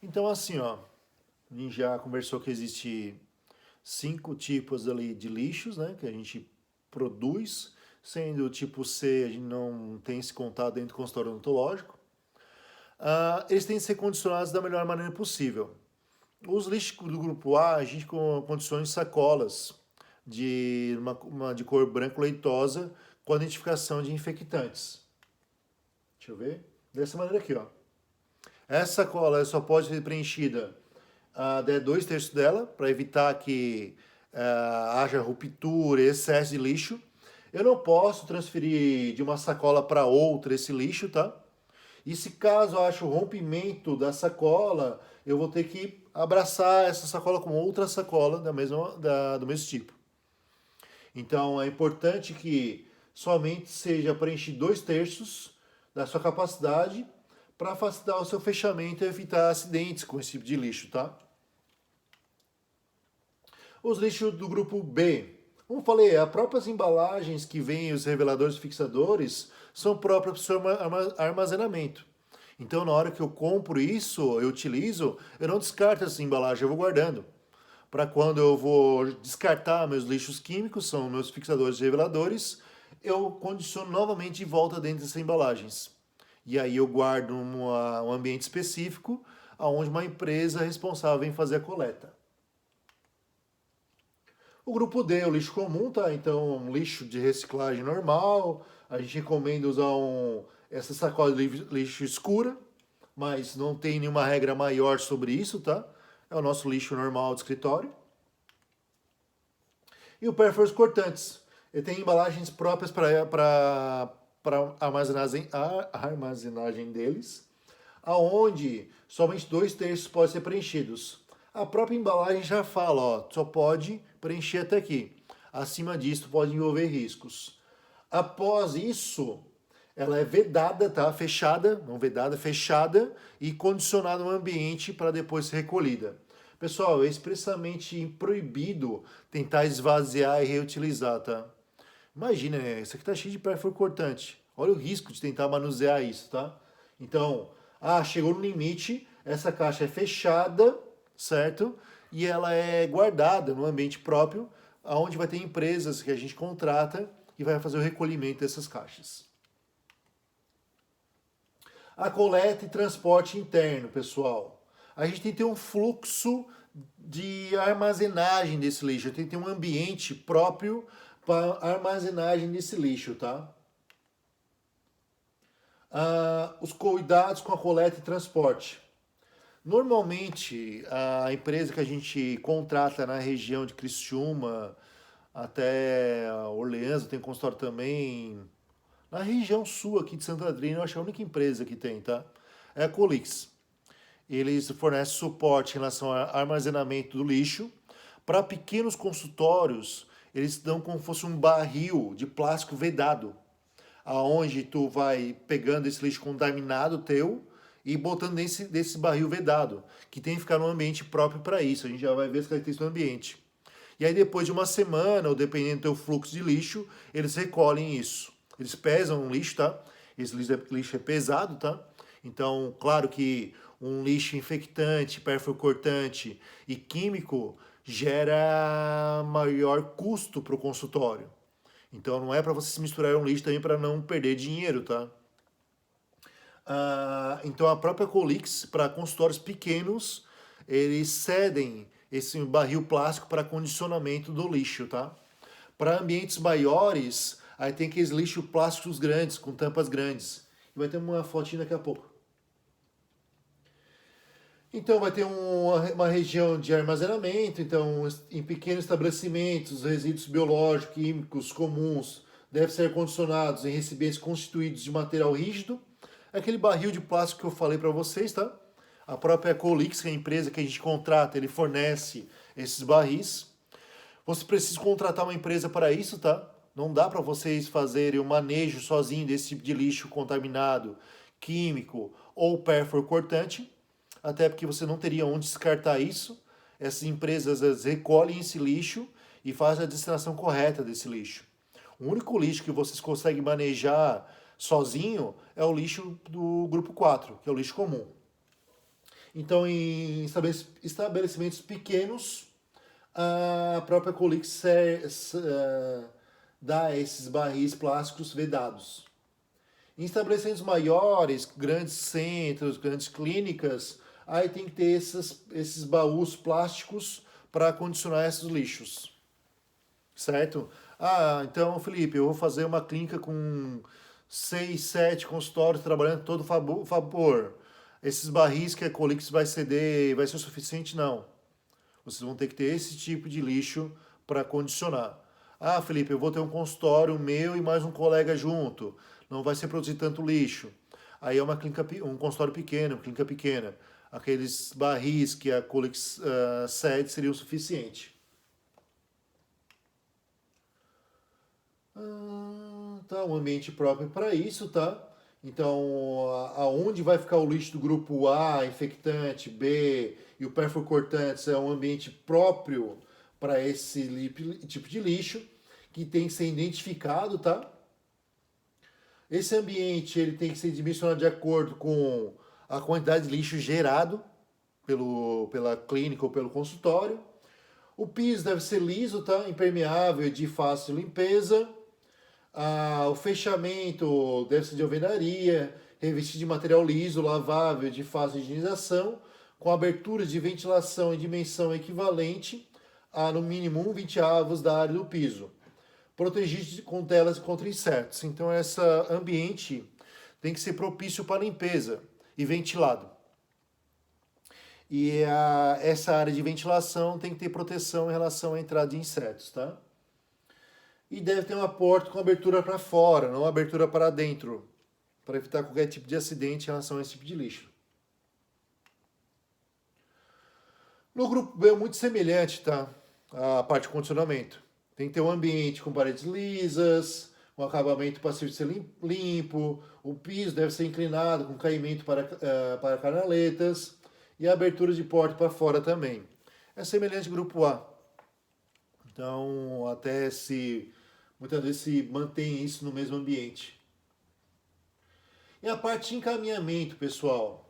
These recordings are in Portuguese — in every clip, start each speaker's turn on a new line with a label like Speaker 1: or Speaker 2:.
Speaker 1: Então, assim, ó, a gente já conversou que existe 5 tipos ali de lixos, né, que a gente produz, sendo o tipo C, a gente não tem esse contato dentro do consultório odontológico. Eles têm que ser condicionados da melhor maneira possível. Os lixos do grupo A, a gente condiciona em sacolas de cor branco leitosa com identificação de infectantes. Deixa eu ver. Dessa maneira aqui, ó. Essa sacola só pode ser preenchida até 2/3 dela, para evitar que haja ruptura, excesso de lixo. Eu não posso transferir de uma sacola para outra esse lixo, tá? E se caso eu ache o rompimento da sacola, eu vou ter que abraçar essa sacola com outra sacola do mesmo tipo. Então é importante que somente seja preenchido 2/3 da sua capacidade para facilitar o seu fechamento e evitar acidentes com esse tipo de lixo, tá? Os lixos do grupo B. Como falei, as próprias embalagens que vêm os reveladores fixadores são próprias para o seu armazenamento. Então, na hora que eu compro isso, eu utilizo, eu não descarto essa embalagem, eu vou guardando. Para quando eu vou descartar meus lixos químicos, são meus fixadores e reveladores, eu condiciono novamente de volta dentro dessas embalagens. E aí eu guardo um ambiente específico, onde uma empresa responsável em fazer a coleta. O grupo D é o lixo comum, tá? Então, um lixo de reciclagem normal. A gente recomenda usar essa sacola de lixo escura, mas não tem nenhuma regra maior sobre isso, tá? É o nosso lixo normal de escritório. E o pérforos cortantes. Ele tem embalagens próprias para armazenagem deles, aonde somente 2/3 podem ser preenchidos. A própria embalagem já fala, ó, só pode preencher até aqui. Acima disso pode envolver riscos. Após isso, ela é vedada, tá? Fechada, não vedada, fechada e condicionada no ambiente para depois ser recolhida. Pessoal, é expressamente proibido tentar esvaziar e reutilizar, tá? Imagina, né? Isso aqui tá cheio de pérfuro cortante. Olha o risco de tentar manusear isso, tá? Então, chegou no limite, essa caixa é fechada, certo? E ela é guardada no ambiente próprio, onde vai ter empresas que a gente contrata e vai fazer o recolhimento dessas caixas. A coleta e transporte interno, pessoal. A gente tem que ter um fluxo de armazenagem desse lixo, tem que ter um ambiente próprio para armazenagem desse lixo, tá? Os cuidados com a coleta e transporte. Normalmente, a empresa que a gente contrata na região de Criciúma até Orleans, tem consultório também na região sul aqui de Santo Andrino, eu acho que é a única empresa que tem, tá? É a Colix. Eles fornecem suporte em relação ao armazenamento do lixo. Para pequenos consultórios, eles dão como se fosse um barril de plástico vedado, aonde tu vai pegando esse lixo contaminado teu e botando desse barril vedado, que tem que ficar num ambiente próprio para isso. A gente já vai ver as características do ambiente. E aí depois de uma semana, ou dependendo do teu fluxo de lixo, eles recolhem isso. Eles pesam o lixo, tá? Esse lixo é pesado, tá? Então, claro que um lixo infectante, pérfuro cortante e químico gera maior custo para o consultório. Então não é para você se misturar um lixo também para não perder dinheiro, tá? Então a própria Colix, para consultórios pequenos, eles cedem esse barril plástico para condicionamento do lixo, tá? Para ambientes maiores, aí tem aqueles lixos plásticos grandes, com tampas grandes. E vai ter uma fotinha daqui a pouco. Então vai ter uma região de armazenamento, então em pequenos estabelecimentos, resíduos biológicos, químicos comuns devem ser condicionados em recipientes constituídos de material rígido. Aquele barril de plástico que eu falei para vocês, tá? A própria Colix, que é a empresa que a gente contrata, ele fornece esses barris. Você precisa contratar uma empresa para isso, tá? Não dá para vocês fazerem o manejo sozinho desse tipo de lixo contaminado, químico ou pérfuro cortante, até porque você não teria onde descartar isso. Essas empresas recolhem esse lixo e fazem a destinação correta desse lixo. O único lixo que vocês conseguem manejar sozinho é o lixo do grupo 4, que é o lixo comum. Então, em estabelecimentos pequenos, a própria Colix dá esses barris plásticos vedados. Em estabelecimentos maiores, grandes centros, grandes clínicas, aí tem que ter esses baús plásticos para condicionar esses lixos. Certo? Ah, então, Felipe, eu vou fazer uma clínica com 6, 7 consultórios trabalhando todo vapor. Esses barris que a Colix vai ceder, vai ser o suficiente? Não. Vocês vão ter que ter esse tipo de lixo para condicionar. Ah, Felipe, eu vou ter um consultório meu e mais um colega junto. Não vai ser produzido tanto lixo. Aí é uma clínica, um consultório pequeno, uma clínica pequena. Aqueles barris que a Colix cede seriam o suficiente. Tá, um ambiente próprio para isso, tá? Então, aonde vai ficar o lixo do grupo A, infectante, B e o perfurocortantes é um ambiente próprio para esse tipo de lixo que tem que ser identificado, tá? Esse ambiente ele tem que ser dimensionado de acordo com a quantidade de lixo gerado pela clínica ou pelo consultório. O piso deve ser liso, tá? Impermeável e de fácil limpeza. O fechamento deve ser de alvenaria, revestido de material liso, lavável, de fácil higienização, com aberturas de ventilação em dimensão equivalente a no mínimo 1/20 avos da área do piso, protegido com telas contra insetos. Então, esse ambiente tem que ser propício para limpeza e ventilado. E essa área de ventilação tem que ter proteção em relação à entrada de insetos, tá? E deve ter uma porta com abertura para fora, não abertura para dentro, para evitar qualquer tipo de acidente em relação a esse tipo de lixo. No grupo B é muito semelhante, tá? A parte de condicionamento. Tem que ter um ambiente com paredes lisas, um acabamento passivo de ser limpo, o piso deve ser inclinado com caimento para canaletas e a abertura de porta para fora também. É semelhante ao grupo A. Então, muitas vezes se mantém isso no mesmo ambiente. E a parte de encaminhamento, pessoal.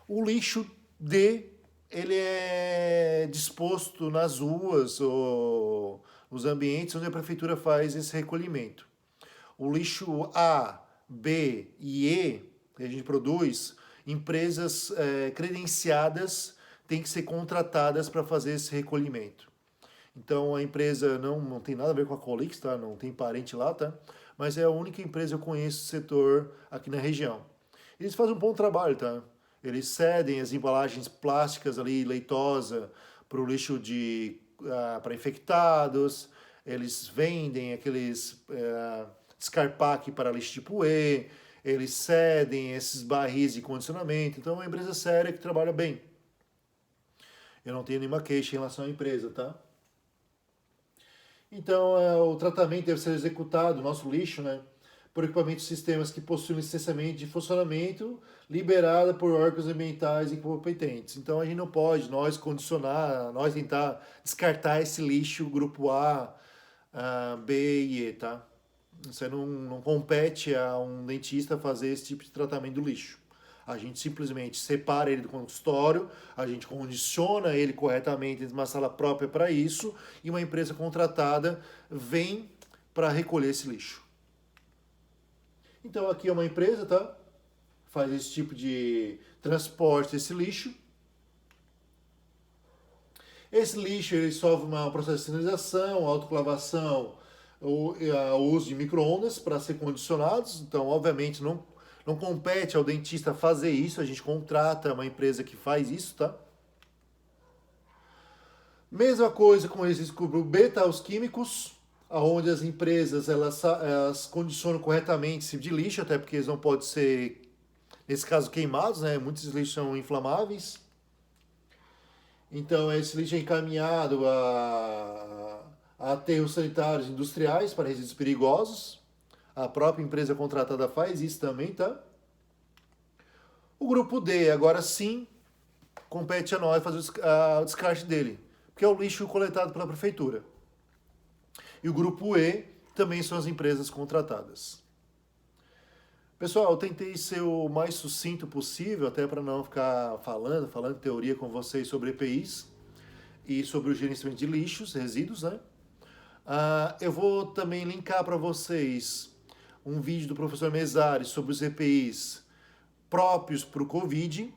Speaker 1: O lixo D, ele é disposto nas ruas ou nos ambientes onde a prefeitura faz esse recolhimento. O lixo A, B e E, que a gente produz, empresas credenciadas têm que ser contratadas para fazer esse recolhimento. Então a empresa não tem nada a ver com a Colix, tá? Não tem parente lá, tá? Mas é a única empresa que eu conheço do setor aqui na região. Eles fazem um bom trabalho, tá? Eles cedem as embalagens plásticas ali, leitosa, para o lixo para infectados. Eles vendem aqueles descarpaque para lixo tipo E. Eles cedem esses barris de condicionamento. Então é uma empresa séria que trabalha bem. Eu não tenho nenhuma queixa em relação à empresa, tá? Então, o tratamento deve ser executado, o nosso lixo, né, por equipamentos e sistemas que possuem licenciamento de funcionamento liberada por órgãos ambientais incompetentes. Então, a gente não pode, nós tentar descartar esse lixo grupo A, B e E, tá? Você não compete a um dentista fazer esse tipo de tratamento do lixo. A gente simplesmente separa ele do consultório, a gente condiciona ele corretamente em uma sala própria para isso e uma empresa contratada vem para recolher esse lixo. Então aqui é uma empresa, tá? Faz esse tipo de transporte desse lixo. Esse lixo ele sofre um processo de sinalização, autoclavação, o uso de micro-ondas para ser condicionados. Então, obviamente, não compete ao dentista fazer isso, a gente contrata uma empresa que faz isso, tá? Mesma coisa com esses grupo beta, os químicos, onde as empresas elas condicionam corretamente esse tipo de lixo, até porque eles não podem ser, nesse caso, queimados, né? Muitos lixos são inflamáveis. Então, esse lixo é encaminhado a aterros sanitários industriais para resíduos perigosos. A própria empresa contratada faz isso também, tá? O grupo D, agora sim, compete a nós fazer o descarte dele, porque é o lixo coletado pela prefeitura. E o grupo E também são as empresas contratadas. Pessoal, eu tentei ser o mais sucinto possível, até para não ficar falando teoria com vocês sobre EPIs e sobre o gerenciamento de lixos, resíduos, né? Eu vou também linkar para vocês um vídeo do professor Mesares sobre os EPIs próprios para o Covid.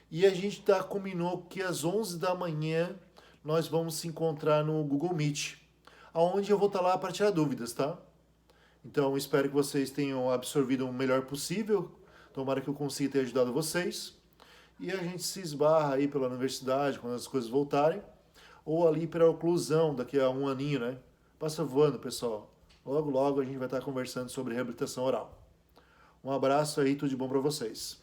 Speaker 1: E a gente combinou que às 11 da manhã nós vamos se encontrar no Google Meet, aonde eu vou estar lá para tirar dúvidas, tá? Então espero que vocês tenham absorvido o melhor possível. Tomara que eu consiga ter ajudado vocês. E a gente se esbarra aí pela universidade quando as coisas voltarem. Ou ali pela oclusão daqui a um aninho, né? Passa voando, pessoal. Logo, logo a gente vai estar conversando sobre reabilitação oral. Um abraço aí, tudo de bom para vocês.